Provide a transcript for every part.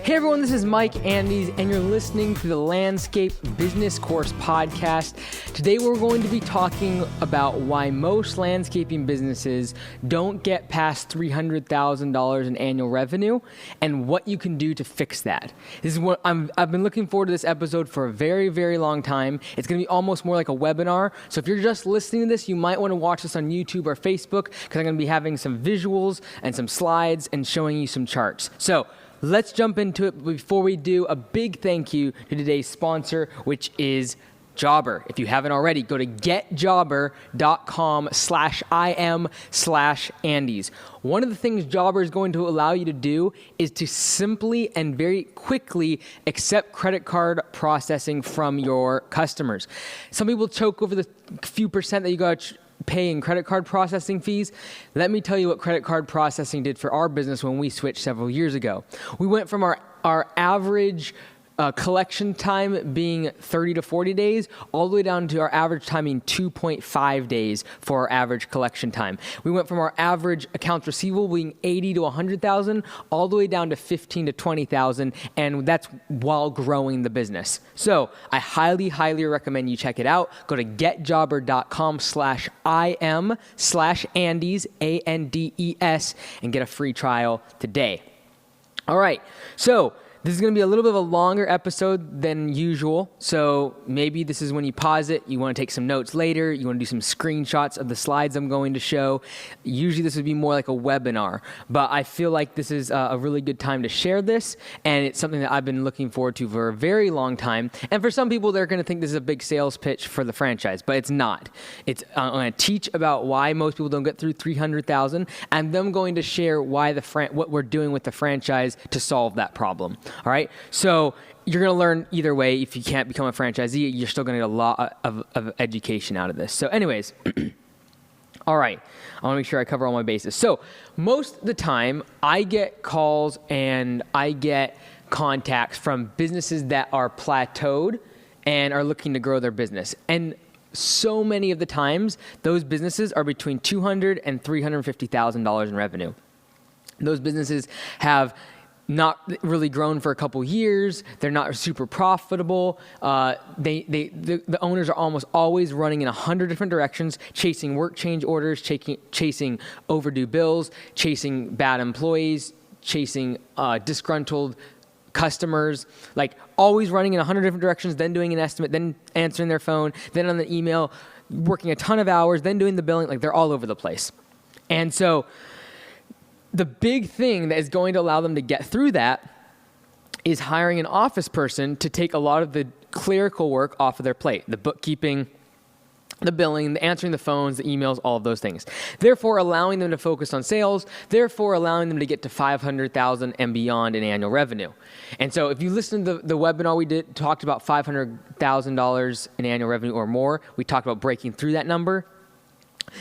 Hey everyone, this is Mike Andes, and you're listening to the Landscape Business Course podcast. Today we're going to be talking about why most landscaping businesses don't get past $300,000 in annual revenue and what you can do to fix that. This is what I've been looking forward to this episode for a very, very long time. It's going to be almost more like a webinar. So if you're just listening to this, you might want to watch this on YouTube or Facebook because I'm going to be having some visuals and some slides and showing you some charts. So let's jump into it. Before we do, a big thank you to today's sponsor, which is Jobber. If you haven't already, go to getjobber.com/im/Andes. One of the things Jobber is going to allow you to do is to simply and very quickly accept credit card processing from your customers. Some people choke over the few percent that you got paying credit card processing fees. Let me tell you what credit card processing did for our business when we switched several years ago. We went from our average collection time being 30 to 40 days, all the way down to our average time being 2.5 days for our average collection time. We went from our average accounts receivable being 80 to 100,000, all the way down to 15 to 20,000, and that's while growing the business. So I highly, highly recommend you check it out. Go to getjobber.com/im/Andes, ANDES, and get a free trial today. All right, so this is going to be a little bit of a longer episode than usual, so maybe this is when you pause it, you want to take some notes later, you want to do some screenshots of the slides I'm going to show. Usually this would be more like a webinar, but I feel like this is a really good time to share this, and it's something that I've been looking forward to for a very long time. And for some people, they're going to think this is a big sales pitch for the franchise, but it's not. I'm going to teach about why most people don't get through 300,000, and then I'm going to share why what we're doing with the franchise to solve that problem. All right, so you're going to learn either way. If you can't become a franchisee, you're still going to get a lot of education out of this. So anyways, all right, I want to make sure I cover all my bases. So most of the time, I get calls and I get contacts from businesses that are plateaued and are looking to grow their business. And so many of the times, those businesses are between $200,000 and $350,000 in revenue. Those businesses have not really grown for a couple years. They're not super profitable. The owners are almost always running in 100 different directions, chasing work change orders, chasing overdue bills, chasing bad employees, chasing disgruntled customers, like always running in 100 different directions, then doing an estimate, then answering their phone, then on the email, working a ton of hours, then doing the billing. Like they're all over the place. And so the big thing that is going to allow them to get through that is hiring an office person to take a lot of the clerical work off of their plate, the bookkeeping, the billing, the answering the phones, the emails, all of those things. Therefore, allowing them to focus on sales, therefore allowing them to get to $500,000 and beyond in annual revenue. And so if you listen to the webinar we did, talked about $500,000 in annual revenue or more. We talked about breaking through that number.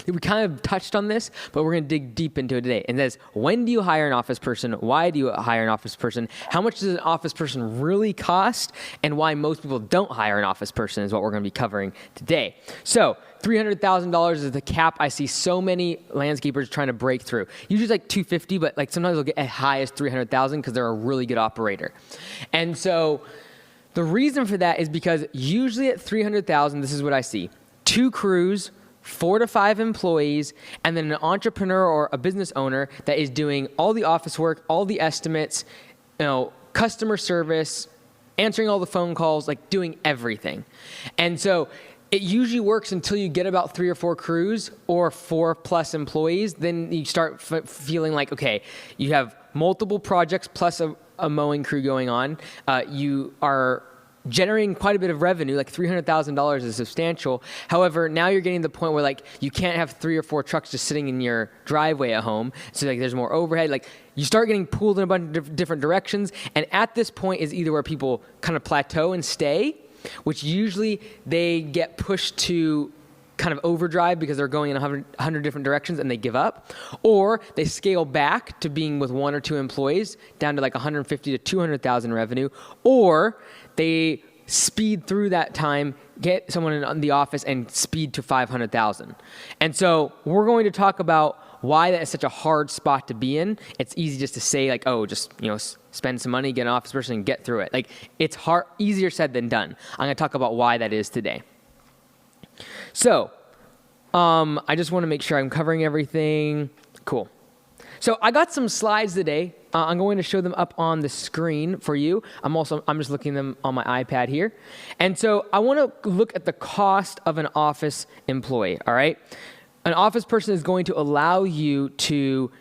We kind of touched on this, but we're going to dig deep into it today. And that's, when do you hire an office person? Why do you hire an office person? How much does an office person really cost? And why most people don't hire an office person is what we're going to be covering today. So $300,000 is the cap I see so many landscapers trying to break through. Usually it's like $250,000, but like sometimes they'll get as high as $300,000 because they're a really good operator. And so the reason for that is because usually at $300,000, this is what I see: 2 crews, 4 to 5 employees, and then an entrepreneur or a business owner that is doing all the office work, all the estimates, customer service, answering all the phone calls, like doing everything. And so it usually works until you get about 3 or 4 crews or 4+ employees. Then you start feeling like, okay, you have multiple projects plus a mowing crew going on. You are generating quite a bit of revenue, like $300,000 is substantial. However, now you're getting to the point where like you can't have 3 or 4 trucks just sitting in your driveway at home. So like there's more overhead. Like you start getting pulled in a bunch of different directions. And at this point is either where people kind of plateau and stay, which usually they get pushed to kind of overdrive because they're going in 100 different directions and they give up, or they scale back to being with 1 or 2 employees down to like 150 to 200,000 revenue, or they speed through that time, get someone in the office and speed to 500,000. And so we're going to talk about why that is such a hard spot to be in. It's easy just to say like, oh, just, spend some money, get an office person, and get through it. Like, it's easier said than done. I'm going to talk about why that is today. So, I just want to make sure I'm covering everything. Cool. So I got some slides today. I'm going to show them up on the screen for you. I'm just looking at them on my iPad here. And so I want to look at the cost of an office employee, all right? An office person is going to allow you to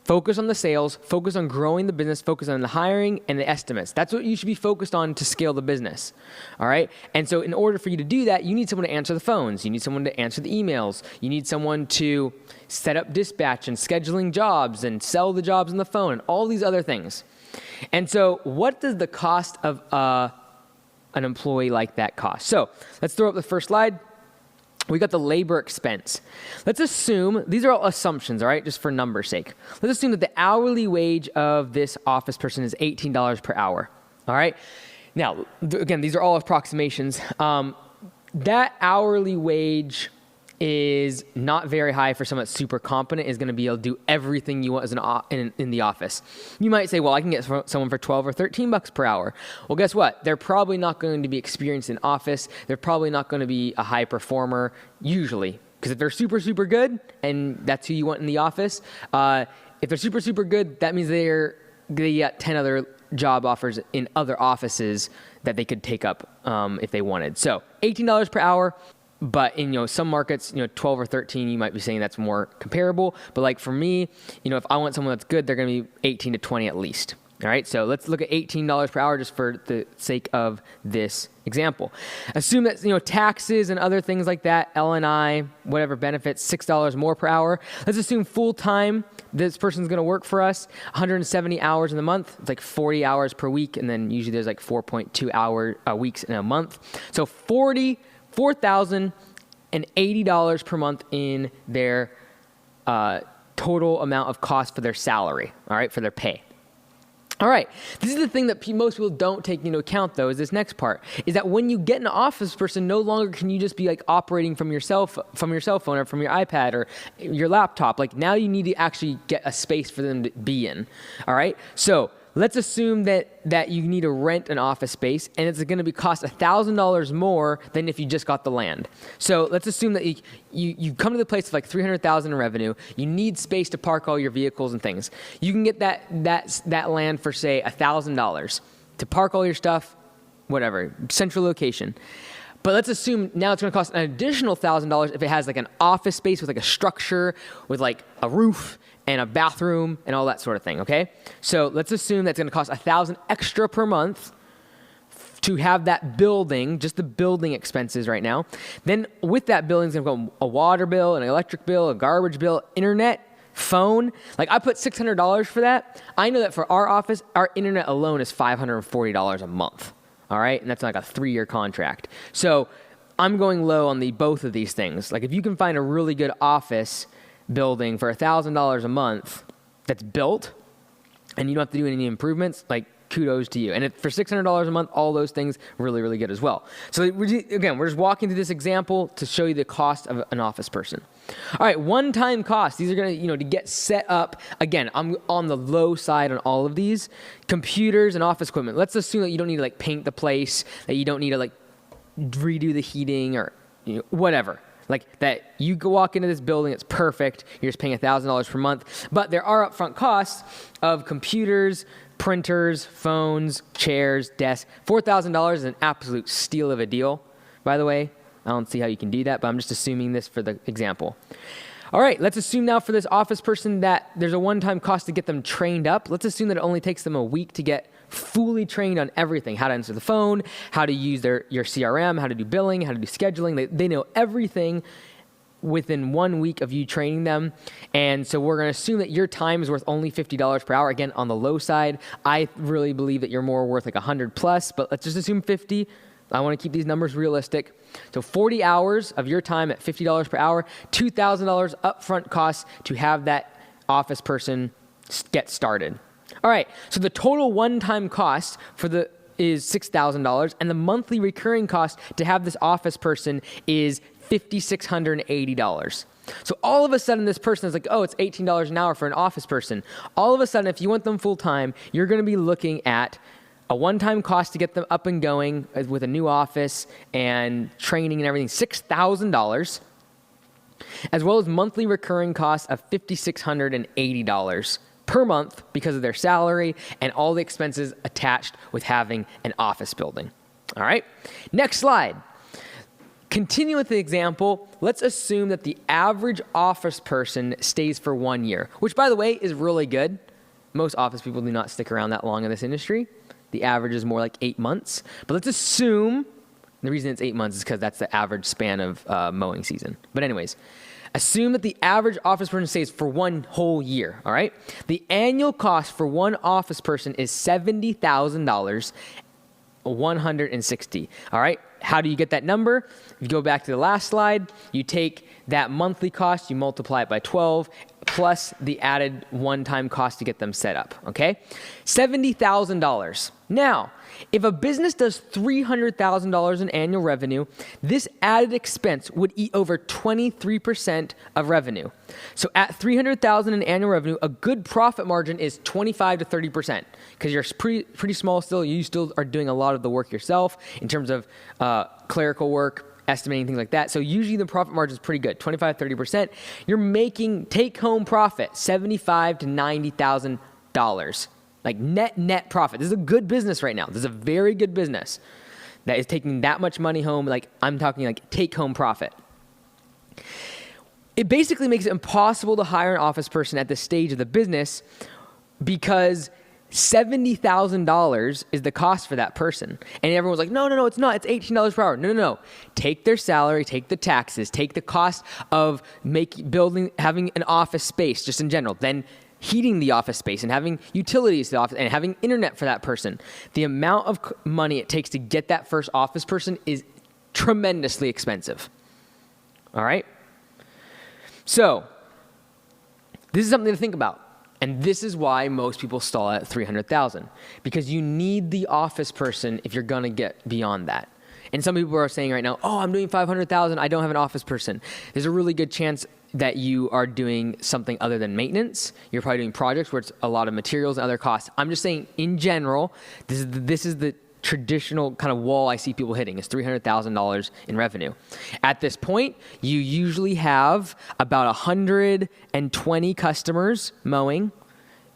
focus on the sales, focus on growing the business, focus on the hiring and the estimates. That's what you should be focused on to scale the business, all right? And so in order for you to do that, you need someone to answer the phones. You need someone to answer the emails. You need someone to set up dispatch and scheduling jobs and sell the jobs on the phone and all these other things. And so what does the cost of an employee like that cost? So let's throw up the first slide. We got the labor expense. Let's assume, these are all assumptions, all right, just for number's sake. Let's assume that the hourly wage of this office person is $18 per hour, all right? Now, again, these are all approximations. That hourly wage is not very high for someone that's super competent, is going to be able to do everything you want as in the office. You might say, well, I can get someone for 12 or 13 bucks per hour. Well, guess what? They're probably not going to be experienced in office. They're probably not going to be a high performer usually, because if they're super, super good and that's who you want in the office, if they're super, super good, that means they got 10 other job offers in other offices that they could take up if they wanted. So $18 per hour. But in some markets, 12 or 13, you might be saying that's more comparable. But like for me, if I want someone that's good, they're going to be 18 to 20 at least. All right, so let's look at $18 per hour just for the sake of this example. Assume that taxes and other things like that, L&I, whatever benefits, $6 more per hour. Let's assume full time. This person's going to work for us 170 hours in the month. It's like 40 hours per week, and then usually there's like 4.2 hour weeks in a month. So $4,080 per month in their total amount of cost for their salary, all right, for their pay. All right, this is the thing that most people don't take into account, though, is this next part, is that when you get an office person, no longer can you just be like operating from your cell phone or from your iPad or your laptop. Like now you need to actually get a space for them to be in, all right? So let's assume that you need to rent an office space, and it's going to cost $1,000 more than if you just got the land. So let's assume that you come to the place with like $300,000 in revenue. You need space to park all your vehicles and things. You can get that land for say $1,000 to park all your stuff, whatever, central location. But let's assume now it's going to cost an additional $1,000 if it has like an office space with like a structure with like a roof and a bathroom and all that sort of thing, okay? So let's assume that's going to cost $1,000 extra per month to have that building, just the building expenses right now. Then with that building is going to come a water bill, an electric bill, a garbage bill, internet, phone. Like I put $600 for that. I know that for our office, our internet alone is $540 a month, all right? And that's like a 3-year contract. So I'm going low on both of these things. Like if you can find a really good office building for $1,000 a month that's built and you don't have to do any improvements, like kudos to you. And for $600 a month, all those things really, really good as well. So we're just walking through this example to show you the cost of an office person. All right, one-time costs. These are going to, to get set up. Again, I'm on the low side on all of these. Computers and office equipment. Let's assume that you don't need to like paint the place, that you don't need to like redo the heating or whatever. Like that you go walk into this building, it's perfect. You're just paying $1,000 per month. But there are upfront costs of computers, printers, phones, chairs, desks. $4,000 is an absolute steal of a deal, by the way. I don't see how you can do that, but I'm just assuming this for the example. All right, let's assume now for this office person that there's a one-time cost to get them trained up. Let's assume that it only takes them a week to get fully trained on everything, how to answer the phone, how to use your CRM, how to do billing, how to do scheduling. They know everything within 1 week of you training them. And so we're going to assume that your time is worth only $50 per hour. Again, on the low side, I really believe that you're more worth like 100 plus, but let's just assume 50. I want to keep these numbers realistic. So 40 hours of your time at $50 per hour, $2,000 upfront costs to have that office person get started. All right, so the total one-time cost is $6,000, and the monthly recurring cost to have this office person is $5,680. So all of a sudden, this person is like, oh, it's $18 an hour for an office person. All of a sudden, if you want them full time, you're going to be looking at a one-time cost to get them up and going with a new office and training and everything, $6,000, as well as monthly recurring costs of $5,680 per month because of their salary and all the expenses attached with having an office building. All right, next slide. Continue with the example. Let's assume that the average office person stays for 1 year, which, by the way, is really good. Most office people do not stick around that long in this industry. The average is more like 8 months. But let's assume, the reason it's 8 months is because that's the average span of mowing season. But anyways, assume that the average office person stays for 1 whole year, all right? The annual cost for one office person is $70,000, 160, all right? How do you get that number? If you go back to the last slide, you take that monthly cost, you multiply it by 12, plus the added one-time cost to get them set up, okay? $70,000. Now, if a business does $300,000 in annual revenue, this added expense would eat over 23% of revenue. So at $300,000 in annual revenue, a good profit margin is 25 to 30% because you're pretty small still. You still are doing a lot of the work yourself in terms of clerical work, estimating things like that. So usually the profit margin is pretty good, 25, 30%. You're making take-home profit, $75,000 to $90,000. Like net profit. This is a good business right now. This is a very good business that is taking that much money home. Like I'm talking like take-home profit. It basically makes it impossible to hire an office person at this stage of the business because $70,000 is the cost for that person. And everyone's like, no, it's not. It's $18 per hour. No. Take their salary, take the taxes, take the cost of having an office space just in general, then heating the office space and having utilities to the office and having internet for that person. The amount of money it takes to get that first office person is tremendously expensive. All right? So, this is something to think about. And this is why most people stall at $300,000, because you need the office person if you're going to get beyond that. And some people are saying right now, oh, I'm doing $500,000. I don't have an office person. There's a really good chance that you are doing something other than maintenance. You're probably doing projects where it's a lot of materials and other costs. I'm just saying in general, this is the traditional kind of wall I see people hitting is $300,000 in revenue. At this point, you usually have about 120 customers mowing,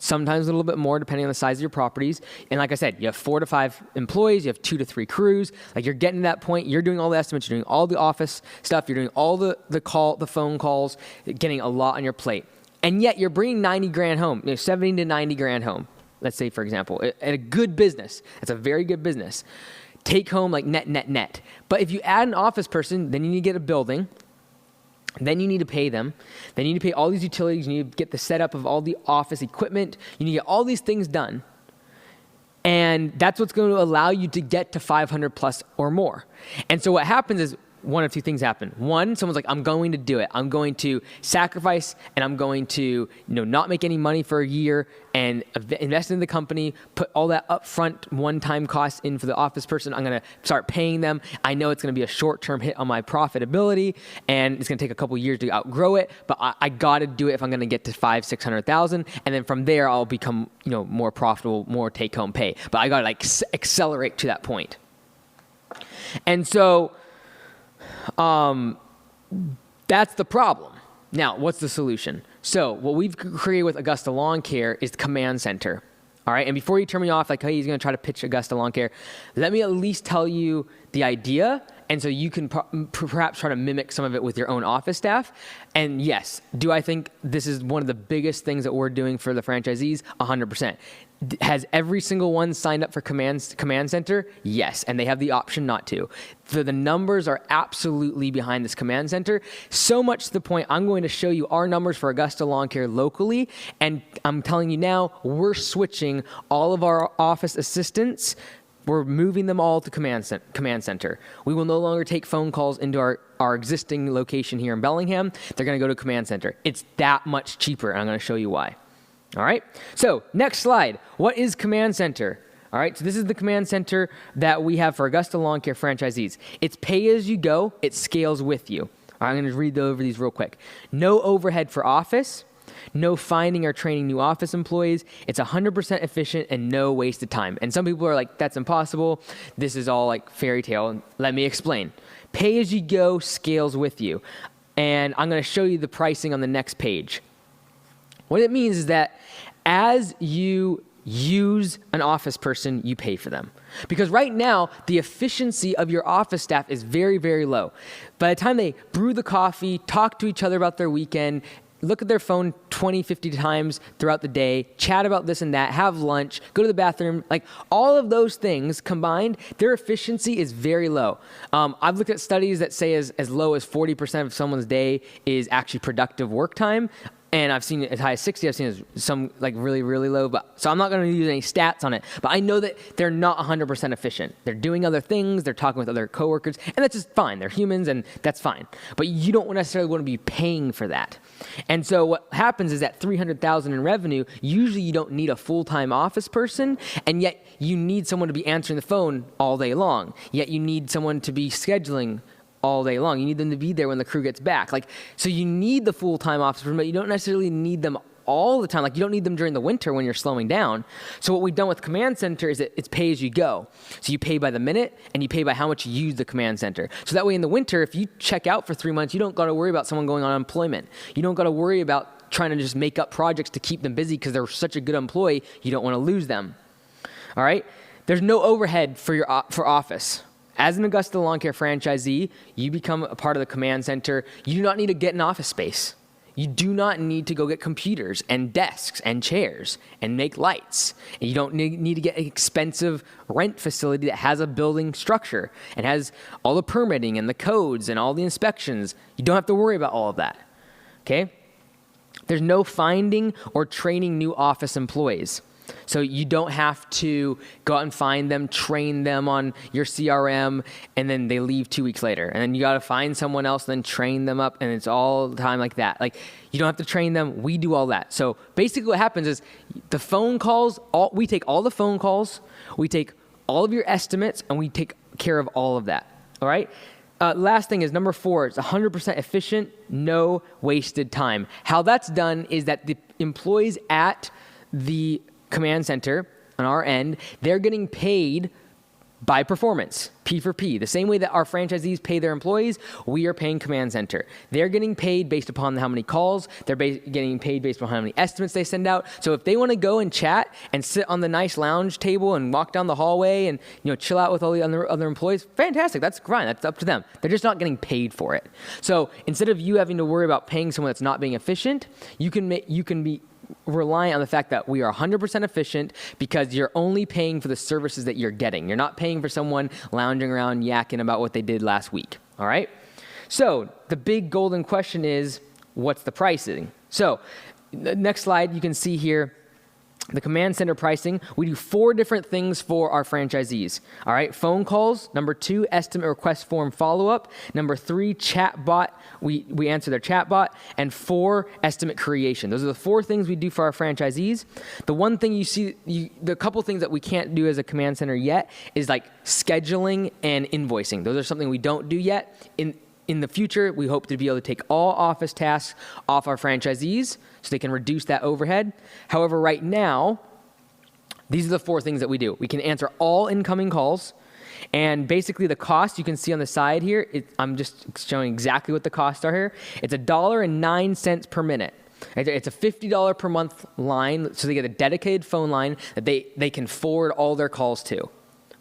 sometimes a little bit more depending on the size of your properties. And like I said, you have 4 to 5 employees, you have 2 to 3 crews. Like you're getting to that point, you're doing all the estimates, you're doing all the office stuff, you're doing all the phone calls, getting a lot on your plate. And yet you're bringing 90 grand home, 70 to 90 grand home. Let's say, for example, at a good business, it's a very good business, take home like net. But if you add an office person, then you need to get a building, then you need to pay them, then you need to pay all these utilities, you need to get the setup of all the office equipment, you need to get all these things done. And that's what's going to allow you to get to 500 plus or more. And so what happens is, one of two things happen. One, someone's like, I'm going to do it. I'm going to sacrifice and I'm going to not make any money for a year and invest in the company, put all that upfront one-time costs in for the office person. I'm going to start paying them. I know it's going to be a short-term hit on my profitability and it's going to take a couple years to outgrow it, but I got to do it if I'm going to get to 500,000-600,000. And then from there, I'll become more profitable, more take-home pay. But I got to accelerate to that point. And so that's the problem. Now, what's the solution? So what we've created with Augusta Lawn Care is the command center. All right. And before you turn me off, like, hey, he's going to try to pitch Augusta Lawn Care, let me at least tell you the idea. And so you can perhaps try to mimic some of it with your own office staff. And yes, do I think this is one of the biggest things that we're doing for the franchisees? 100%. Has every single one signed up for command center? Yes, and they have the option not to. So the numbers are absolutely behind this command center. So much to the point, I'm going to show you our numbers for Augusta Lawn Care locally, and I'm telling you now, we're switching all of our office assistants. We're moving them all to command center. We will no longer take phone calls into our existing location here in Bellingham. They're going to go to command center. It's that much cheaper, and I'm going to show you why. All right, so next slide. What is command center? All right, so this is the command center that we have for Augusta Lawn Care franchisees. It's pay as you go. It scales with you. I'm going to read over these real quick. No overhead for office. No finding or training new office employees. It's 100% efficient and no wasted time. And some people are like, that's impossible. This is all like fairy tale. Let me explain. Pay as you go scales with you. And I'm going to show you the pricing on the next page. What it means is that as you use an office person, you pay for them. Because right now, the efficiency of your office staff is very, very low. By the time they brew the coffee, talk to each other about their weekend, look at their phone 20, 50 times throughout the day, chat about this and that, have lunch, go to the bathroom, like all of those things combined, their efficiency is very low. I've looked at studies that say as low as 40% of someone's day is actually productive work time. And I've seen it as high as 60. I've seen it as some like really, really low. So I'm not going to use any stats on it. But I know that they're not 100% efficient. They're doing other things. They're talking with other coworkers. And that's just fine. They're humans and that's fine. But you don't necessarily want to be paying for that. And so what happens is that $300,000 in revenue, usually you don't need a full-time office person. And yet you need someone to be answering the phone all day long. Yet you need someone to be scheduling all day long. You need them to be there when the crew gets back. So you need the full-time office person, but you don't necessarily need them all the time. You don't need them during the winter when you're slowing down. So what we've done with Command Center is that it's pay as you go. So you pay by the minute and you pay by how much you use the Command Center. So that way in the winter, if you check out for 3 months, you don't got to worry about someone going on unemployment. You don't got to worry about trying to just make up projects to keep them busy because they're such a good employee, you don't want to lose them. All right? There's no overhead for office. As an Augusta Lawn Care franchisee, you become a part of the Command Center. You do not need to get an office space. You do not need to go get computers and desks and chairs and make lights. And you don't need to get an expensive rent facility that has a building structure and has all the permitting and the codes and all the inspections. You don't have to worry about all of that, okay? There's no finding or training new office employees. So you don't have to go out and find them, train them on your CRM, and then they leave 2 weeks later. And then you got to find someone else, then train them up, and it's all the time like that. You don't have to train them. We do all that. So basically what happens is the phone calls, we take all the phone calls, we take all of your estimates, and we take care of all of that. All right? Last thing is number 4, it's 100% efficient, no wasted time. How that's done is that the employees at the Command Center on our end, they're getting paid by performance, P for P. The same way that our franchisees pay their employees, we are paying Command Center. They're getting paid based upon how many calls. They're getting paid based on how many estimates they send out. So if they want to go and chat and sit on the nice lounge table and walk down the hallway and chill out with all the other employees, fantastic. That's fine. That's up to them. They're just not getting paid for it. So instead of you having to worry about paying someone that's not being efficient, you can be reliant on the fact that we are 100% efficient because you're only paying for the services that you're getting. You're not paying for someone lounging around yakking about what they did last week. All right? So the big golden question is, what's the pricing? So the next slide, you can see here, the Command Center pricing. We do 4 different things for our franchisees. All right, phone calls. Number 2, estimate request form follow-up. Number 3, chat bot. We answer their chat bot. And 4, estimate creation. Those are the 4 things we do for our franchisees. The one thing the couple things that we can't do as a Command Center yet is scheduling and invoicing. Those are something we don't do yet. In the future, we hope to be able to take all office tasks off our franchisees so they can reduce that overhead. However, right now, these are the 4 things that we do. We can answer all incoming calls. And basically the cost you can see on the side here, I'm just showing exactly what the costs are here. It's $1.09 per minute. It's a $50 per month line, so they get a dedicated phone line that they can forward all their calls to. All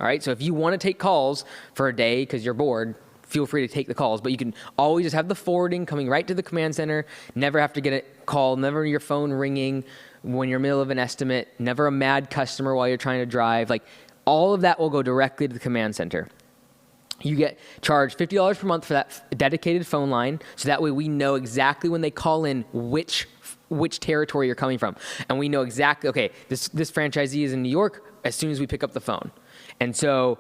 right, so if you want to take calls for a day because you're bored, feel free to take the calls, but you can always just have the forwarding coming right to the Command Center, never have to get a call, never your phone ringing when you're in the middle of an estimate, never a mad customer while you're trying to drive. All of that will go directly to the Command Center. You get charged $50 per month for that dedicated phone line, so that way we know exactly when they call in which territory you're coming from. And we know exactly, okay, this franchisee is in New York as soon as we pick up the phone. And so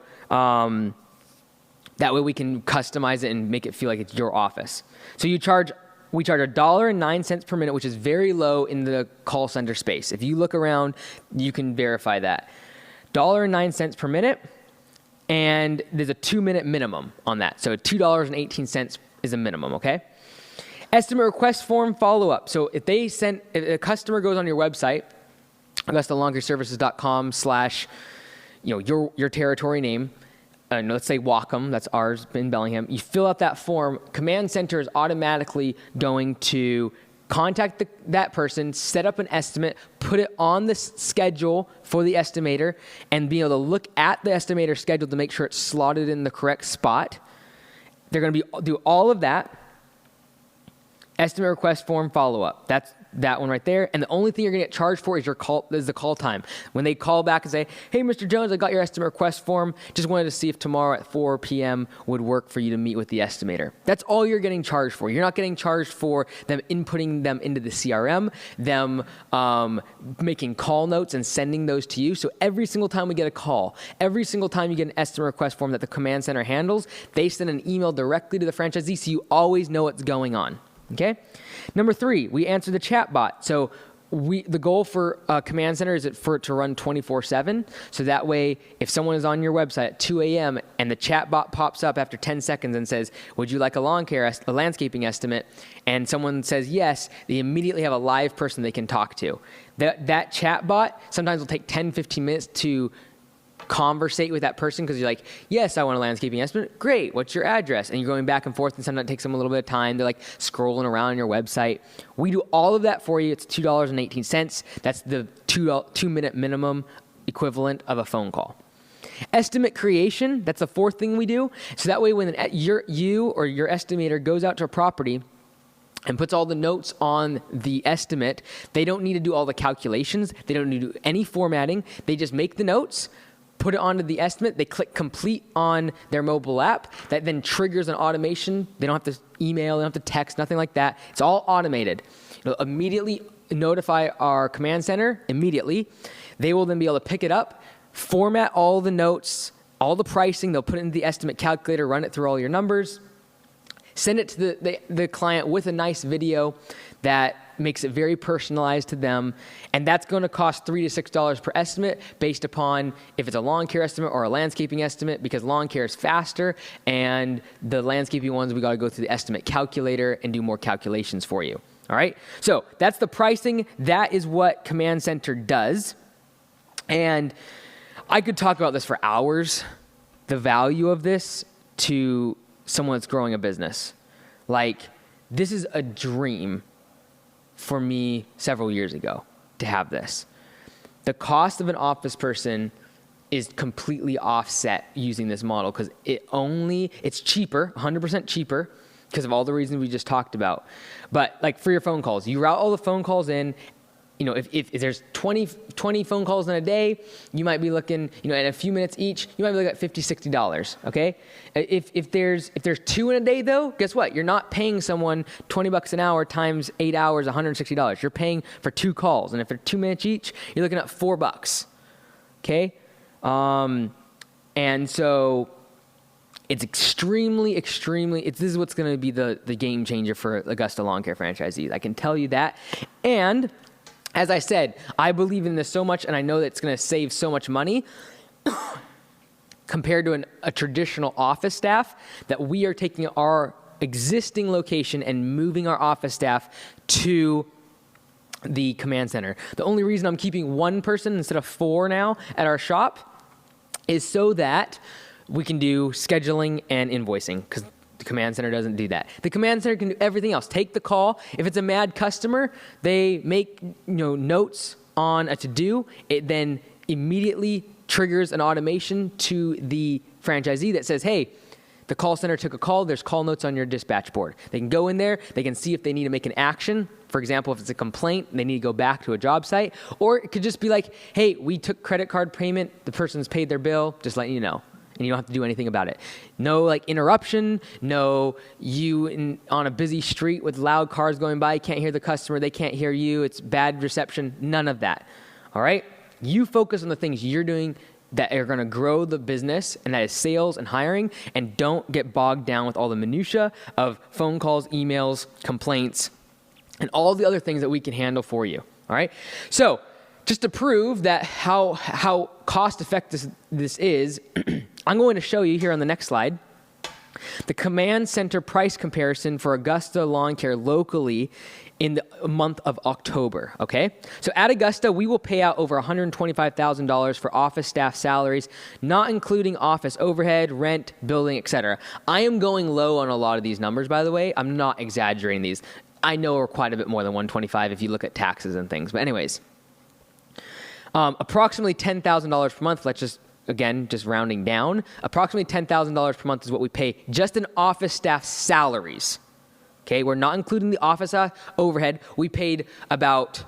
that way we can customize it and make it feel like it's your office. So we charge $1.09 per minute, which is very low in the call center space. If you look around, you can verify that. $1.09 per minute, and there's a 2-minute minimum on that. So $2.18 is a minimum, okay? Estimate request form follow-up. So if a customer goes on your website, AugustaLawnCareServices.com/ your territory name, let's say Wacom, that's ours in Bellingham. You fill out that form, Command Center is automatically going to contact that person, set up an estimate, put it on the schedule for the estimator, and be able to look at the estimator schedule to make sure it's slotted in the correct spot. They're going to do all of that. Estimate request form follow-up. That's that one right there. And the only thing you're going to get charged for is the call time. When they call back and say, hey, Mr. Jones, I got your estimate request form. Just wanted to see if tomorrow at 4 p.m. would work for you to meet with the estimator. That's all you're getting charged for. You're not getting charged for them inputting them into the CRM, them making call notes and sending those to you. So every single time we get a call, every single time you get an estimate request form that the Command Center handles, they send an email directly to the franchisee so you always know what's going on. Okay. Number 3, we answer the chat bot. So the goal for Command Center is for it to run 24/7. So that way, if someone is on your website at 2 a.m. and the chat bot pops up after 10 seconds and says, would you like a landscaping estimate? And someone says yes, they immediately have a live person they can talk to. That chat bot sometimes will take 10, 15 minutes to conversate with that person because you're like, yes, I want a landscaping estimate. Great. What's your address? And you're going back and forth, and sometimes it takes them a little bit of time. They're like scrolling around on your website. We do all of that for you. It's $2.18. That's the 2-minute minimum equivalent of a phone call. Estimate creation, that's the 4th thing we do. So that way when you or your estimator goes out to a property and puts all the notes on the estimate, they don't need to do all the calculations. They don't need to do any formatting. They just make the notes, put it onto the estimate. They click complete on their mobile app. That then triggers an automation. They don't have to email, they don't have to text, nothing like that. It's all automated. It'll immediately notify our Command Center immediately. They will then be able to pick it up, format all the notes, all the pricing. They'll put it into the estimate calculator, run it through all your numbers, send it to the client with a nice video that makes it very personalized to them. And that's going to cost $3 to $6 per estimate based upon if it's a lawn care estimate or a landscaping estimate, because lawn care is faster and the landscaping ones, we got to go through the estimate calculator and do more calculations for you. All right. So that's the pricing. That is what Command Center does. And I could talk about this for hours, the value of this to someone that's growing a business. Like, this is a dream for me several years ago to have this. The cost of an office person is completely offset using this model because it's cheaper, 100% cheaper because of all the reasons we just talked about. But like for your phone calls, you route all the phone calls in. You know, if there's 20 phone calls in a day, you might be looking, in a few minutes each, you might be looking at $50, $60, okay? If there's 2 in a day though, guess what? You're not paying someone $20 an hour times 8 hours, $160. You're paying for 2 calls. And if they're 2 minutes each, you're looking at $4, okay? And so it's extremely, this is what's going to be the game changer for Augusta Lawn Care franchisees. I can tell you that. And as I said, I believe in this so much, and I know that it's going to save so much money compared to a traditional office staff, that we are taking our existing location and moving our office staff to the Command Center. The only reason I'm keeping 1 person instead of 4 now at our shop is so that we can do scheduling and invoicing, because the Command Center doesn't do that. The Command Center can do everything else. Take the call. If it's a mad customer, they make notes on a to-do. It then immediately triggers an automation to the franchisee that says, hey, the call center took a call. There's call notes on your dispatch board. They can go in there. They can see if they need to make an action. For example, if it's a complaint, they need to go back to a job site. Or it could just be like, hey, we took credit card payment. The person's paid their bill. Just letting you know. And you don't have to do anything about it. No interruption, no on a busy street with loud cars going by, you can't hear the customer, they can't hear you, it's bad reception, none of that. All right? You focus on the things you're doing that are going to grow the business, and that is sales and hiring, and don't get bogged down with all the minutia of phone calls, emails, complaints, and all the other things that we can handle for you. All right? So, just to prove that how cost effective this is, I'm going to show you here on the next slide The command center price comparison for Augusta Lawn Care locally in the month of October, okay? So at Augusta, we will pay out over $125,000 for office staff salaries, not including office overhead, rent, building, etc. I am going low on a lot of these numbers, by the way. I'm not exaggerating these. I know we're quite a bit more than 125 if you look at taxes and things. But anyways, approximately $10,000 per month, let's just, again, just rounding down, approximately $10,000 per month is what we pay just in office staff salaries. Okay, we're not including the office overhead. We paid about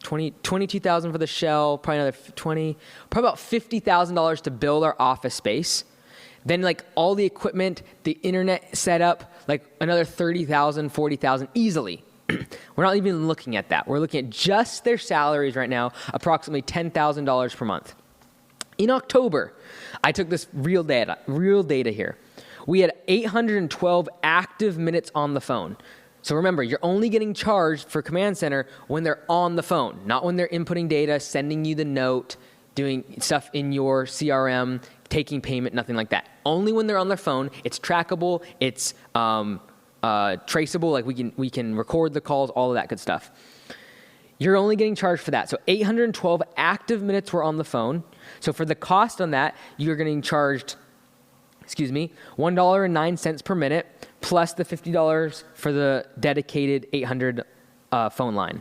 $22,000 for the shell, probably another probably about $50,000 to build our office space. Then like all the equipment, the internet setup, like another $30,000, $40,000 easily. We're not even looking at that. We're looking at just their salaries right now, approximately $10,000 per month. In October, I took this real data here. We had 812 active minutes on the phone. So remember, you're only getting charged for Command Center when they're on the phone, not when they're inputting data, sending you the note, doing stuff in your CRM, taking payment, nothing like that. Only when they're on their phone. It's trackable, it's traceable, like we can record the calls, all of that good stuff. You're only getting charged for that. So 812 active minutes were on the phone. So for the cost on that, you're getting charged $1.09 per minute, plus the $50 for the dedicated 800 phone line.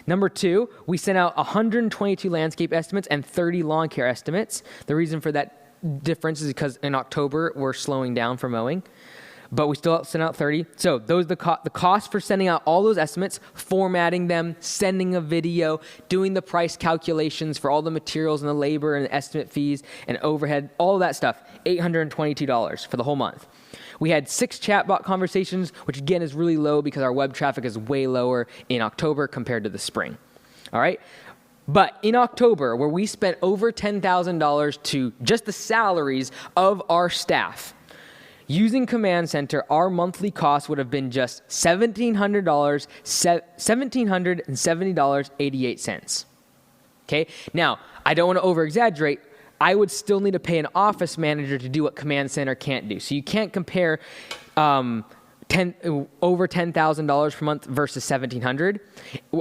Number two, we sent out 122 landscape estimates and 30 lawn care estimates. The reason for that difference is because in October, we're slowing down for mowing, but we still sent out 30. So those the cost for sending out all those estimates, formatting them, sending a video, doing the price calculations for all the materials and the labor and the estimate fees and overhead, all of that stuff, $822 for the whole month. We had 6 chatbot conversations, which again is really low because our web traffic is way lower in October compared to the spring. All right. But in October, where we spent over $10,000 to just the salaries of our staff, using Command Center, our monthly cost would have been just $1,770.88. Okay? Now, I don't want to over-exaggerate. I would still need to pay an office manager to do what Command Center can't do. So you can't compare over $10,000 per month versus $1,700.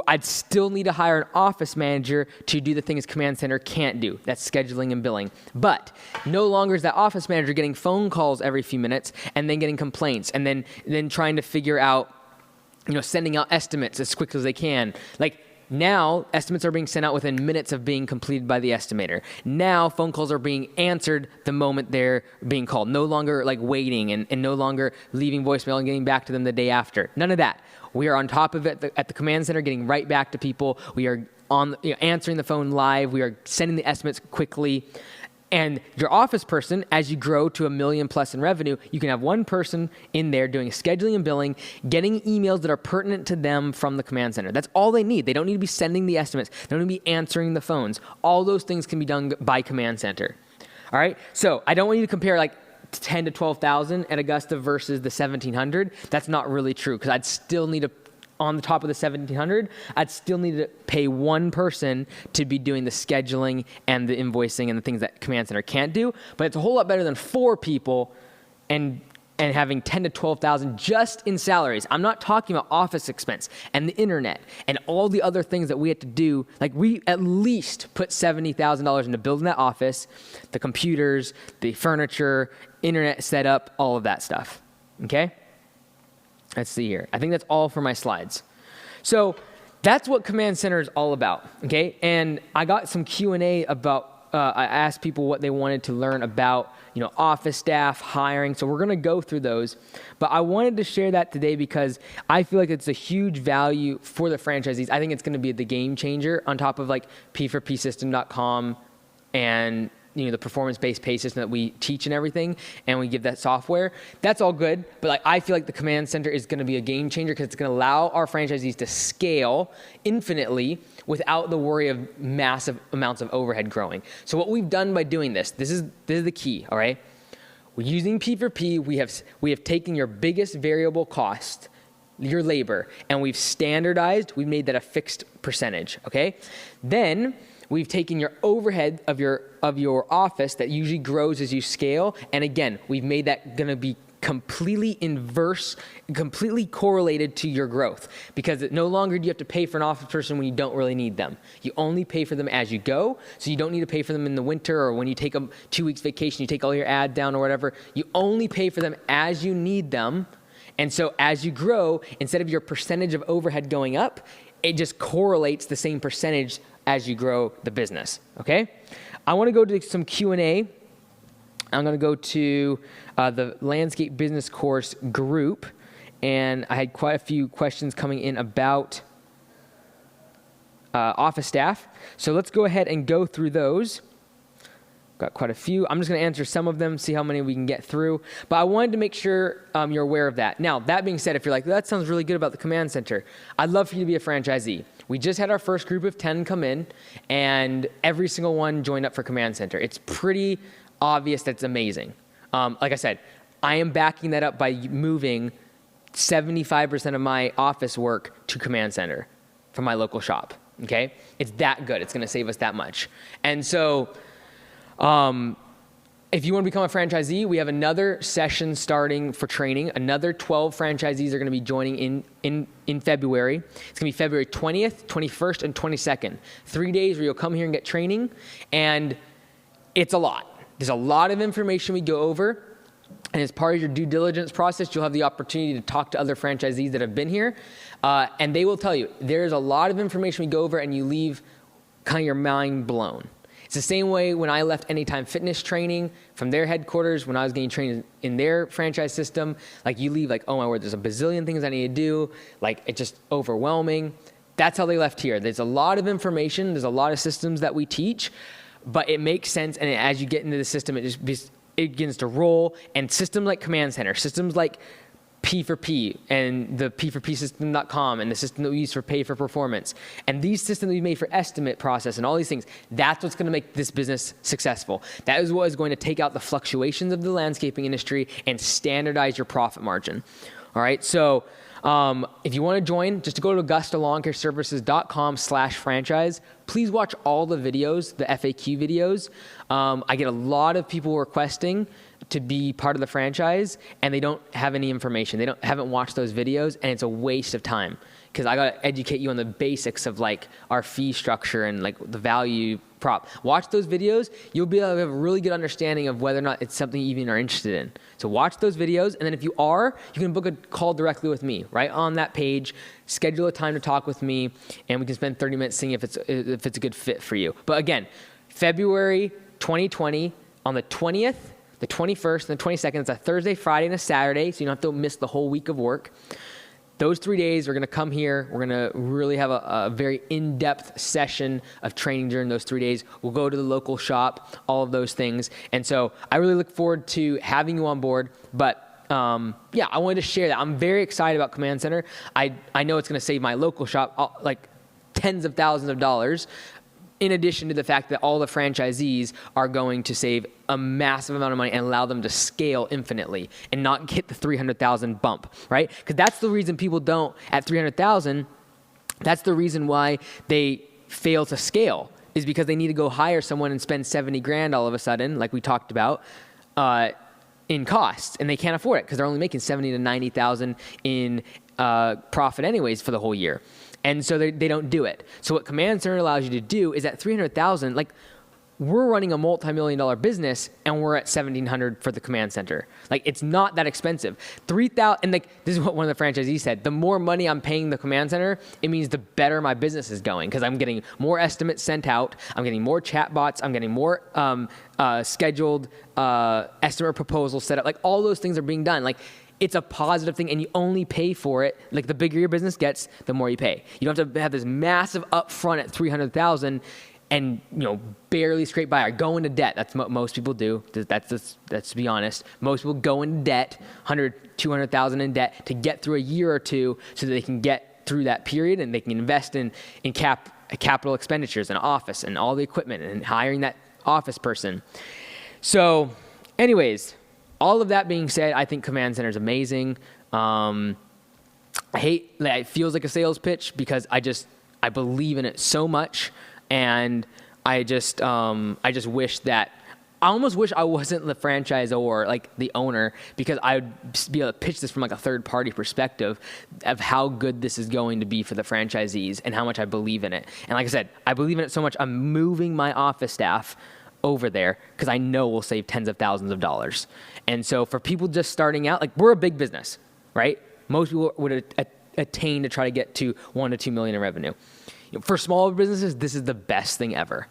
I'd still need to hire an office manager to do the things Command Center can't do. That's scheduling and billing. But no longer is that office manager getting phone calls every few minutes and then getting complaints and then trying to figure out, sending out estimates as quick as they can. Like now, estimates are being sent out within minutes of being completed by the estimator. Now, phone calls are being answered the moment they're being called. No longer like waiting and no longer leaving voicemail and getting back to them the day after. None of that. We are on top of it at the Command Center, getting right back to people. We are answering the phone live. We are sending the estimates quickly. And your office person, as you grow to $1 million plus in revenue, you can have one person in there doing scheduling and billing, getting emails that are pertinent to them from the Command Center. That's all they need. They don't need to be sending the estimates. They don't need to be answering the phones. All those things can be done by Command Center. All right? So I don't want you to compare like 10 to 12,000 at Augusta versus the 1,700. That's not really true because I'd still need to, on the top of the 1,700, I'd still need to pay one person to be doing the scheduling and the invoicing and the things that Command Center can't do. But it's a whole lot better than 4 people and having 10 to 12,000 just in salaries. I'm not talking about office expense and the internet and all the other things that we had to do. Like we at least put $70,000 into building that office, the computers, the furniture, internet setup, all of that stuff. Okay? Let's see here. I think that's all for my slides. So that's what Command Center is all about, okay? And I got some Q&A about, I asked people what they wanted to learn about, office staff, hiring. So we're going to go through those. But I wanted to share that today because I feel like it's a huge value for the franchisees. I think it's going to be the game changer on top of like P4Psystem.com and the performance-based pay system that we teach and everything, and we give that software. That's all good, but I feel like the Command Center is going to be a game changer because it's going to allow our franchisees to scale infinitely without the worry of massive amounts of overhead growing. So what we've done by doing this is the key, all right? We're using P4P. We have taken your biggest variable cost, your labor, and we've standardized. We've made that a fixed percentage, okay? Then we've taken your overhead of your office that usually grows as you scale, and again, we've made that going to be completely correlated to your growth, because no longer do you have to pay for an office person when you don't really need them. You only pay for them as you go, so you don't need to pay for them in the winter or when you take a 2 weeks vacation, you take all your ad down or whatever. You only pay for them as you need them. And so as you grow, instead of your percentage of overhead going up, it just correlates the same percentage as you grow the business, okay? I want to go to some Q&A. I'm going to go to the Landscape Business Course group, and I had quite a few questions coming in about office staff. So let's go ahead and go through those. Got quite a few. I'm just going to answer some of them, see how many we can get through. But I wanted to make sure you're aware of that. Now, that being said, if you're like, that sounds really good about the command center, I'd love for you to be a franchisee. We just had our first group of 10 come in, and every single one joined up for command center. It's pretty obvious that's amazing. Like I said, I am backing that up by moving 75% of my office work to command center from my local shop, okay? It's that good. It's going to save us that much. And so if you want to become a franchisee, we have another session starting for training. Another 12 franchisees are going to be joining in February. It's going to be February 20th, 21st, and 22nd. 3 days where you'll come here and get training, and it's a lot. There's a lot of information we go over, and as part of your due diligence process, you'll have the opportunity to talk to other franchisees that have been here, and they will tell you there's a lot of information we go over, and you leave kind of your mind blown. It's the same way when I left Anytime Fitness training from their headquarters when I was getting trained in their franchise system. Like, you leave like, oh my word, there's a bazillion things I need to do. Like, it's just overwhelming. That's how they left here. There's a lot of information. There's a lot of systems that we teach, but it makes sense. And as you get into the system, it begins to roll. And systems like Command Center, systems like P4P and the P4P system.com and the system that we use for pay for performance and these systems we made for estimate process and all these things, that's what's going to make this business successful. That is what is going to take out the fluctuations of the landscaping industry and standardize your profit margin. All right, so if you want to join, just go to AugustaLawnCareServices.com/franchise. Please watch all the videos, the FAQ videos. I get a lot of people requesting to be part of the franchise, and they don't have any information. They haven't watched those videos, and it's a waste of time because I got to educate you on the basics of like our fee structure and like the value prop. Watch those videos. You'll be able to have a really good understanding of whether or not it's something you even are interested in. So watch those videos, and then if you are, you can book a call directly with me right on that page. Schedule a time to talk with me, and we can spend 30 minutes seeing if it's a good fit for you. But again, February 2020 on the 20th, the 21st, and the 22nd. It's a Thursday, Friday, and a Saturday, so you don't have to miss the whole week of work. Those 3 days, we're going to come here. We're going to really have a very in-depth session of training during those 3 days. We'll go to the local shop, all of those things. And so I really look forward to having you on board. But yeah, I wanted to share that. I'm very excited about Command Center. I know it's going to save my local shop like tens of thousands of dollars, in addition to the fact that all the franchisees are going to save a massive amount of money and allow them to scale infinitely and not get the 300,000 bump, right? Because that's the reason people don't, at 300,000, that's the reason why they fail to scale, is because they need to go hire someone and spend 70 grand all of a sudden, like we talked about, in costs, and they can't afford it because they're only making 70 to 90,000 in profit anyways for the whole year. And so they don't do it. So what Command Center allows you to do is at 300,000, like, we're running a multi-million-dollar business and we're at 1,700 for the Command Center. Like, it's not that expensive. 3,000, and like, this is what one of the franchisees said, the more money I'm paying the Command Center, it means the better my business is going because I'm getting more estimates sent out, I'm getting more chatbots, I'm getting more scheduled estimate proposals set up. Like, all those things are being done. Like, it's a positive thing, and you only pay for it. Like, the bigger your business gets, the more you pay. You don't have to have this massive upfront at 300,000 and, you know, barely scrape by or go into debt. That's what most people do. That's to be honest. Most people go into debt, 100, 200,000 in debt to get through a year or two so that they can get through that period and they can invest in capital expenditures and office and all the equipment and hiring that office person. So anyways, all of that being said, I think Command Center is amazing. It feels like a sales pitch because I believe in it so much, and I just wish that I almost wish I wasn't the franchisor or like the owner, because I would be able to pitch this from like a third party perspective of how good this is going to be for the franchisees and how much I believe in it. And like I said, I believe in it so much, I'm moving my office staff over there because I know we'll save tens of thousands of dollars. And so for people just starting out, like we're a big business, right? Most people would attain to try to get to 1 to 2 million in revenue. For smaller businesses, this is the best thing ever.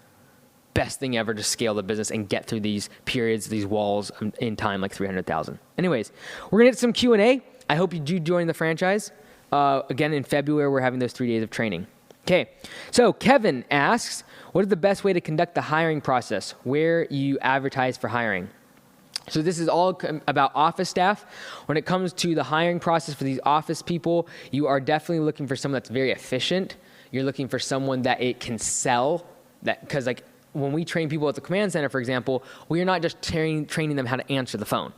Best thing ever to scale the business and get through these periods, these walls in time, like 300,000. Anyways, we're gonna get some Q&A. I hope you do join the franchise. Again, in February, we're having those 3 days of training. Okay, so Kevin asks, what is the best way to conduct the hiring process where you advertise for hiring? So this is all about office staff. When it comes to the hiring process for these office people, you are definitely looking for someone that's very efficient. You're looking for someone that it can sell, because like when we train people at the command center, for example, we are not just training them how to answer the phone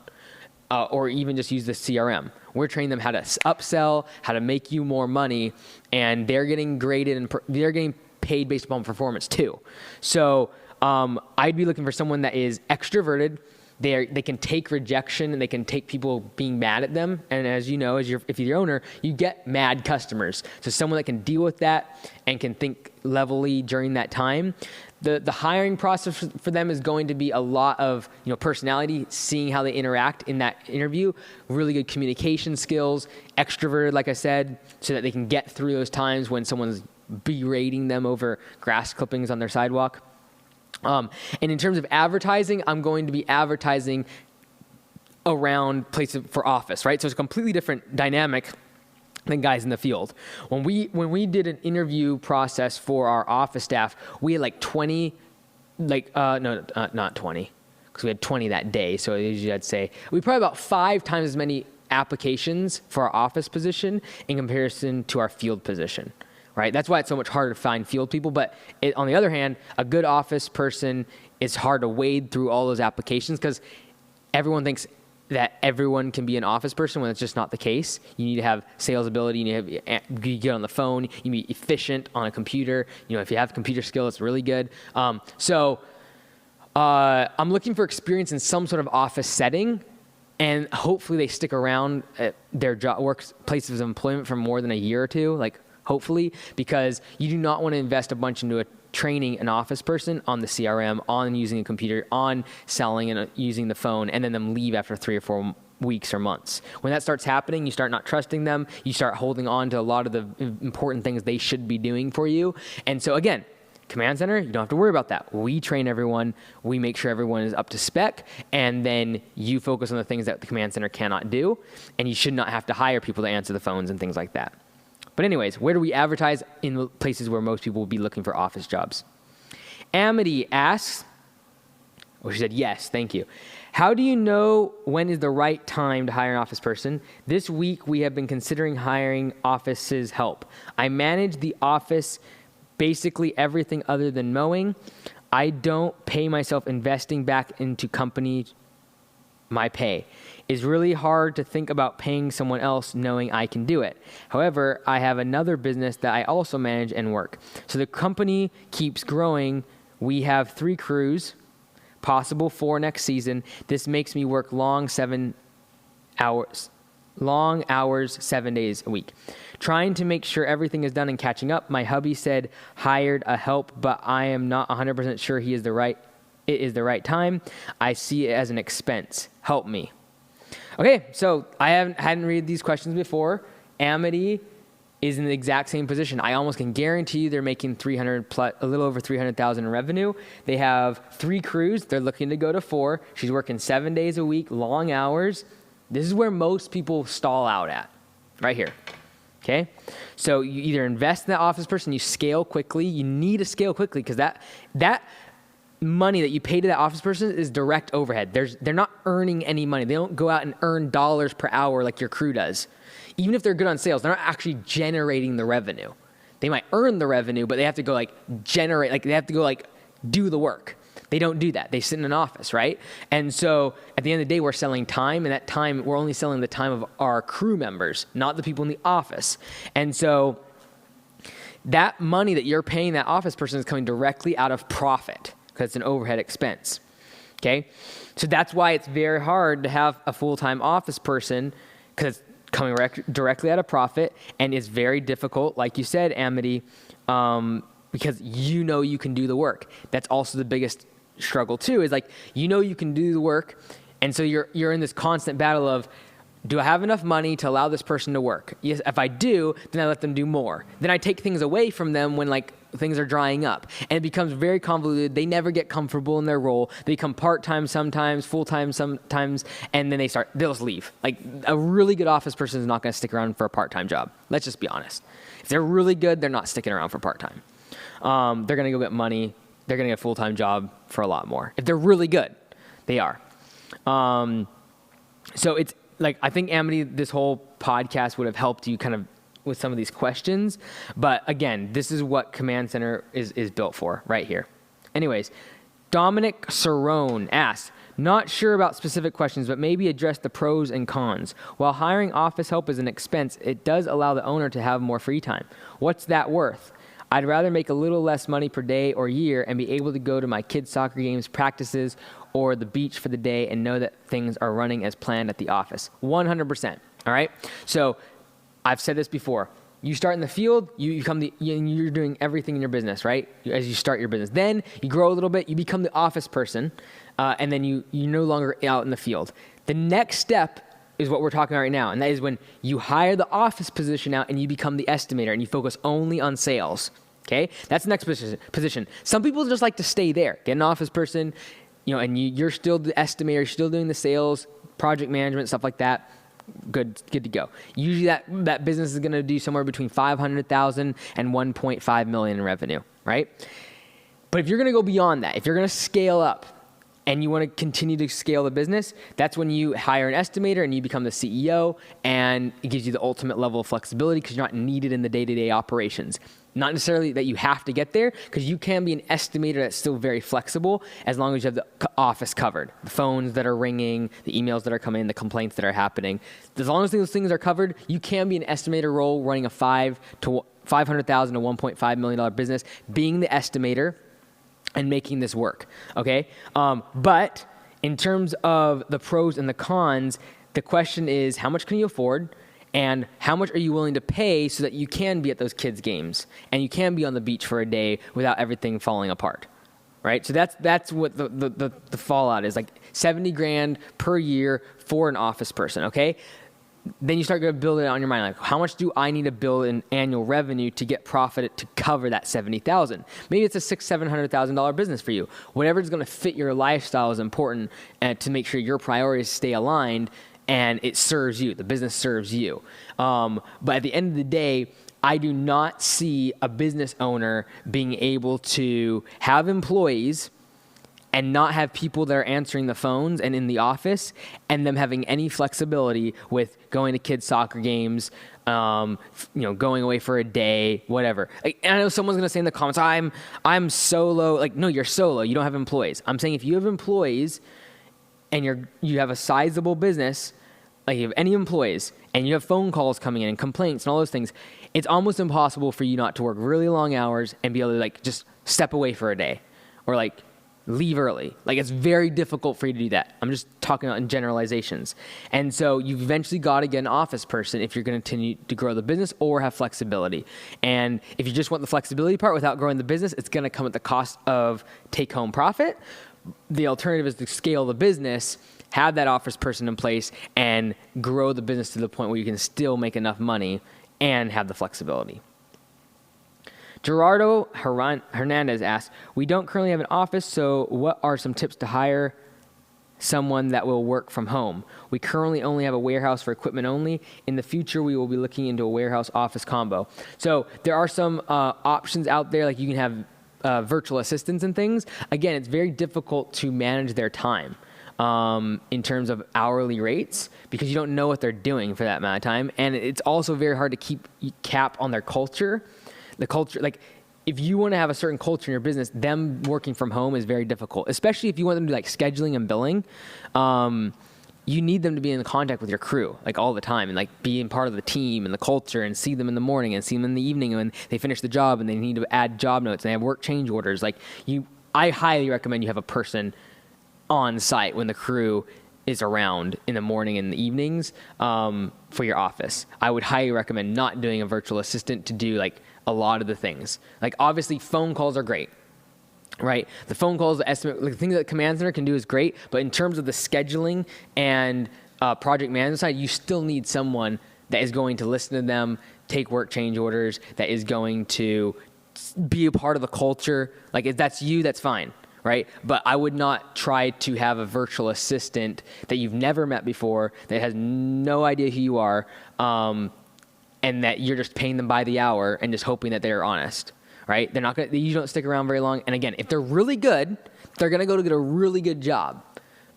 or even just use the CRM. We're training them how to upsell, how to make you more money, and they're getting graded and they're getting paid based upon performance too. So I'd be looking for someone that is extroverted. They can take rejection and they can take people being mad at them. And as you know, if you're the owner, you get mad customers. So someone that can deal with that and can think levelly during that time. The hiring process for them is going to be a lot of personality, seeing how they interact in that interview, really good communication skills, extroverted, like I said, so that they can get through those times when someone's berating them over grass clippings on their sidewalk. And in terms of advertising, I'm going to be advertising around places for office, right? So it's a completely different dynamic than guys in the field. When we did an interview process for our office staff, we had like 20, not 20, because we had 20 that day. So usually I'd say we probably about 5 times as many applications for our office position in comparison to our field position. Right? That's why it's so much harder to find field people. But on the other hand, a good office person, it's hard to wade through all those applications because everyone thinks that everyone can be an office person when it's just not the case. You need to have sales ability. You get on the phone. You need to be efficient on a computer. If you have computer skill, it's really good. I'm looking for experience in some sort of office setting, and hopefully they stick around at their places of employment for more than a year or two. Hopefully, because you do not want to invest a bunch into training an office person on the CRM, on using a computer, on selling and using the phone, and then them leave after 3 or 4 weeks or months. When that starts happening, you start not trusting them. You start holding on to a lot of the important things they should be doing for you. And so again, command center, you don't have to worry about that. We train everyone. We make sure everyone is up to spec. And then you focus on the things that the command center cannot do. And you should not have to hire people to answer the phones and things like that. But anyways, where do we advertise? In places where most people will be looking for office jobs. Amity asks, she said, yes, thank you. How do you know when is the right time to hire an office person? This week, we have been considering hiring offices help. I manage the office, basically everything other than mowing. I don't pay myself investing back into company my pay. It's really hard to think about paying someone else knowing I can do it. However, I have another business that I also manage and work. So the company keeps growing. We have 3 crews, possible 4 next season. This makes me work long hours, 7 days a week. Trying to make sure everything is done and catching up. My hubby said hired a help, but I am not 100% sure it is the right time. I see it as an expense. Help me. Okay, so I hadn't read these questions before. Amity is in the exact same position. I almost can guarantee you they're making a little over 300,000 in revenue. They have 3 crews. They're looking to go to 4. She's working 7 days a week, long hours. This is where most people stall out at, right here. Okay, so you either invest in that office person, you scale quickly. You need to scale quickly because that money that you pay to that office person is direct overhead. They're not earning any money. They don't go out and earn dollars per hour like your crew does. Even if they're good on sales, they're not actually generating the revenue. They might earn the revenue, but they have to go do the work. They don't do that. They sit in an office, right? And so at the end of the day, we're selling time, and that time, we're only selling the time of our crew members, not the people in the office. And so that money that you're paying that office person is coming directly out of profit, because it's an overhead expense. Okay. So that's why it's very hard to have a full-time office person, because it's coming directly out of profit, and it's very difficult, like you said, Amity, because you can do the work. That's also the biggest struggle too, is like, you can do the work. And so you're in this constant battle of, do I have enough money to allow this person to work? Yes, if I do, then I let them do more. Then I take things away from them when like things are drying up. And it becomes very convoluted. They never get comfortable in their role. They become part-time sometimes, full-time sometimes, and then they'll just leave. Like a really good office person is not going to stick around for a part-time job. Let's just be honest. If they're really good, they're not sticking around for part-time. They're going to go get money. They're going to get a full-time job for a lot more. If they're really good, they are. So it's, like, I think, Amity, this whole podcast would have helped you kind of with some of these questions. But again, this is what Command Center is built for right here. Anyways, Dominic Cerrone asked, not sure about specific questions, but maybe address the pros and cons. While hiring office help is an expense, it does allow the owner to have more free time. What's that worth? I'd rather make a little less money per day or year and be able to go to my kids' soccer games, practices, or the beach for the day and know that things are running as planned at the office. 100%. All right? So I've said this before. You start in the field, you're doing everything in your business, right? As you start your business. Then you grow a little bit, you become the office person, and then you're no longer out in the field. The next step is what we're talking about right now, and that is when you hire the office position out and you become the estimator and you focus only on sales. Okay? That's the next position. Some people just like to stay there, get an office person, and you're still the estimator, you're still doing the sales, project management, stuff like that. Good to go. Usually that business is going to do somewhere between $500,000 and $1.5 million in revenue, right? But if you're going to go beyond that, if you're going to scale up and you want to continue to scale the business, that's when you hire an estimator and you become the CEO, and it gives you the ultimate level of flexibility because you're not needed in the day-to-day operations. Not necessarily that you have to get there, because you can be an estimator that's still very flexible as long as you have the office covered. The phones that are ringing, the emails that are coming in, the complaints that are happening. As long as those things are covered, you can be an estimator role running a $500,000 to $1.5 million business, being the estimator and making this work, okay? But in terms of the pros and the cons, the question is, how much can you afford? And how much are you willing to pay so that you can be at those kids' games and you can be on the beach for a day without everything falling apart, right? So that's what the fallout is, like $70,000 per year for an office person, okay? Then you start going to build it on your mind, like, how much do I need to build in annual revenue to get profit to cover that $70,000? Maybe it's a $600,000-$700,000 business for you. Whatever is going to fit your lifestyle is important, to make sure your priorities stay aligned and it serves you. The business serves you. But at the end of the day, I do not see a business owner being able to have employees and not have people that are answering the phones and in the office, and them having any flexibility with going to kids' soccer games, going away for a day, whatever. And I know someone's going to say in the comments, I'm solo. Like, no, you're solo. You don't have employees. I'm saying if you have employees and you have a sizable business, like you have any employees, and you have phone calls coming in and complaints and all those things, it's almost impossible for you not to work really long hours and be able to like just step away for a day or like leave early. Like, it's very difficult for you to do that. I'm just talking about in generalizations. And so you've eventually got to get an office person if you're going to continue to grow the business or have flexibility. And if you just want the flexibility part without growing the business, it's going to come at the cost of take-home profit. The alternative is to scale the business, have that office person in place, and grow the business to the point where you can still make enough money and have the flexibility. Gerardo Hernandez asks, we don't currently have an office, so what are some tips to hire someone that will work from home? We currently only have a warehouse for equipment only. In the future, we will be looking into a warehouse office combo. So there are some options out there, like you can have virtual assistants and things. Again, it's very difficult to manage their time in terms of hourly rates because you don't know what they're doing for that amount of time. And it's also very hard to keep cap on their culture. The culture, like if you want to have a certain culture in your business, them working from home is very difficult, especially if you want them to do like scheduling and billing. You need them to be in contact with your crew like all the time and like being part of the team and the culture and see them in the morning and see them in the evening when they finish the job and they need to add job notes and they have work change orders. Like I highly recommend you have a person on site when the crew is around in the morning and the evenings for your office. I would highly recommend not doing a virtual assistant to do like a lot of the things. Like obviously phone calls are great, right? The phone calls, the estimate, like the things that Command Center can do is great, but in terms of the scheduling and project management side, you still need someone that is going to listen to them, take work change orders, that is going to be a part of the culture. Like if that's you, that's fine, right? But I would not try to have a virtual assistant that you've never met before, that has no idea who you are, and that you're just paying them by the hour and just hoping that they're honest, right? They're not gonna, you don't stick around very long. And again, if they're really good, they're gonna go to get a really good job.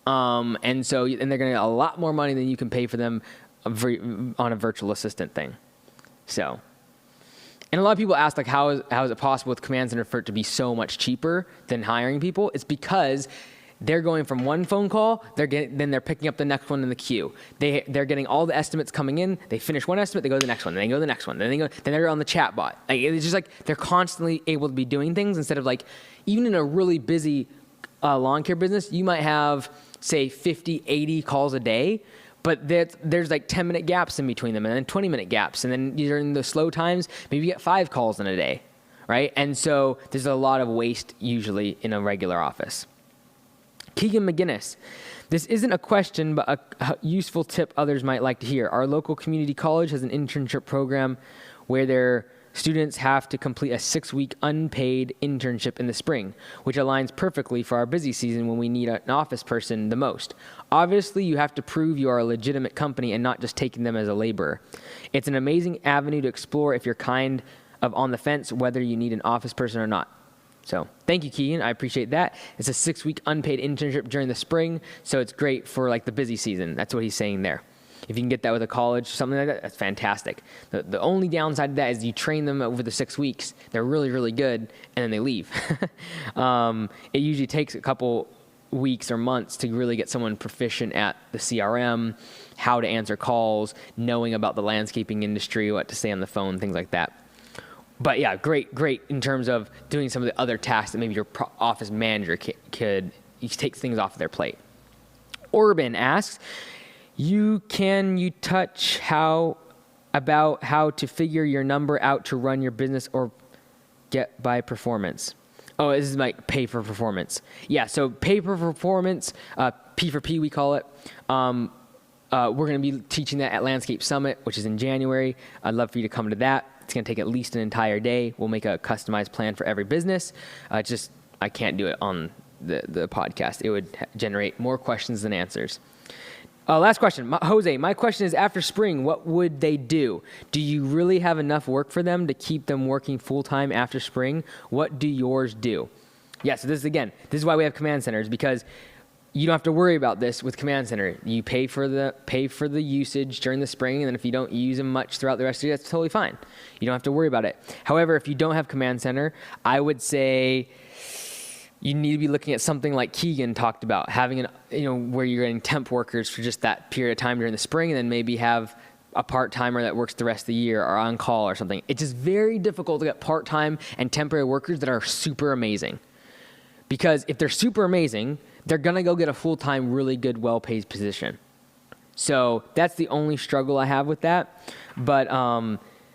And they're gonna get a lot more money than you can pay for them on a virtual assistant thing. So, and a lot of people ask, like, how is it possible with Command Center for it to be so much cheaper than hiring people? It's because they're going from one phone call, then they're picking up the next one in the queue. They're getting all the estimates coming in. They finish one estimate, they go to the next one, then they go to the next one, then they're on the chat bot. Like, it's just like they're constantly able to be doing things instead of like, even in a really busy lawn care business, you might have, say, 50, 80 calls a day. But there's like 10-minute gaps in between them and then 20-minute gaps. And then during the slow times, maybe you get 5 calls in a day, right? And so there's a lot of waste usually in a regular office. Keegan McGinnis. This isn't a question, but a useful tip others might like to hear. Our local community college has an internship program where their students have to complete a 6-week unpaid internship in the spring, which aligns perfectly for our busy season when we need an office person the most. Obviously, you have to prove you are a legitimate company and not just taking them as a laborer. It's an amazing avenue to explore if you're kind of on the fence whether you need an office person or not. So thank you, Keegan. I appreciate that. It's a 6-week unpaid internship during the spring, so it's great for like the busy season. That's what he's saying there. If you can get that with a college, something like that, that's fantastic. The only downside to that is you train them over the 6 weeks. They're really, really good, and then they leave. It usually takes a couple weeks or months to really get someone proficient at the CRM, how to answer calls, knowing about the landscaping industry, what to say on the phone, things like that. But yeah, great in terms of doing some of the other tasks that maybe your office manager could take things off their plate. Orban asks, can you touch about how to figure your number out to run your business or get by performance? Oh, this is like pay for performance. Yeah, so pay for performance, P for P we call it. We're going to be teaching that at Landscape Summit, which is in January. I'd love for you to come to that. It's going to take at least an entire day. We'll make a customized plan for every business. I can't do it on the podcast. It would generate more questions than answers. Last question. Jose, my question is, after spring, what would they do? Do you really have enough work for them to keep them working full-time after spring? What do yours do? Yeah, so this is why we have Command Centers, because you don't have to worry about this with Command Center. You pay for the usage during the spring, and then if you don't use them much throughout the rest of the year, that's totally fine. You don't have to worry about it. However, if you don't have Command Center, I would say you need to be looking at something like Keegan talked about, having where you're getting temp workers for just that period of time during the spring, and then maybe have a part-timer that works the rest of the year or on call or something. It's just very difficult to get part-time and temporary workers that are super amazing. Because if they're super amazing, they're going to go get a full-time, really good, well-paid position. So that's the only struggle I have with that. But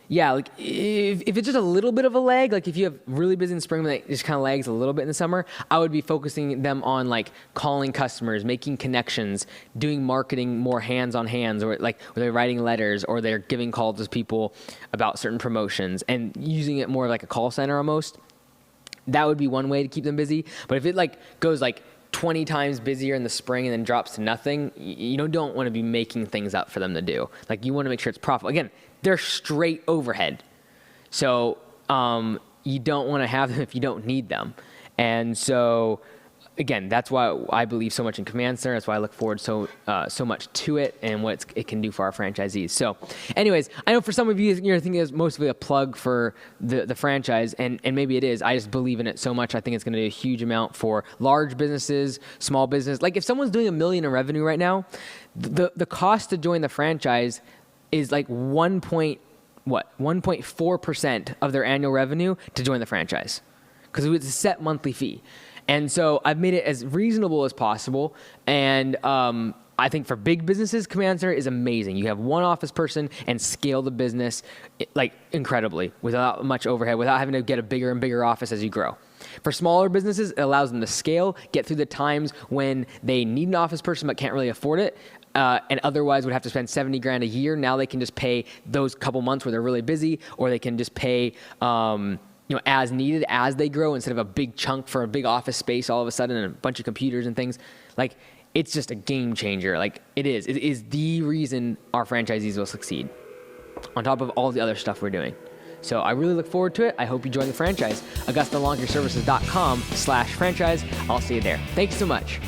yeah, like if it's just a little bit of a lag, like if you have really busy in spring, but it just kind of lags a little bit in the summer, I would be focusing them on like calling customers, making connections, doing marketing more hands on hands, or like where they're writing letters or they're giving calls to people about certain promotions and using it more like a call center almost. That would be one way to keep them busy. But if it like goes like 20 times busier in the spring and then drops to nothing, you don't want to be making things up for them to do. Like you want to make sure it's profitable. Again, they're straight overhead. So you don't want to have them if you don't need them. And so, again, that's why I believe so much in Command Center. That's why I look forward so much to it and what it can do for our franchisees. So anyways, I know for some of you, you're thinking it's mostly a plug for the franchise, and maybe it is. I just believe in it so much. I think it's going to do a huge amount for large businesses, small business. Like if someone's doing $1 million in revenue right now, the cost to join the franchise is like 1.4% of their annual revenue to join the franchise, because it's a set monthly fee. And so I've made it as reasonable as possible. And I think for big businesses, Command Center is amazing. You have one office person and scale the business like incredibly without much overhead, without having to get a bigger and bigger office as you grow. For smaller businesses, it allows them to scale, get through the times when they need an office person but can't really afford it, and otherwise would have to spend $70,000 a year. Now they can just pay those couple months where they're really busy, or they can just pay as needed as they grow instead of a big chunk for a big office space all of a sudden and a bunch of computers and things. Like, it's just a game changer. Like, it is. It is the reason our franchisees will succeed, on top of all the other stuff we're doing. So I really look forward to it. I hope you join the franchise. AugustaLawnCareServices.com/franchise. I'll see you there. Thank you so much.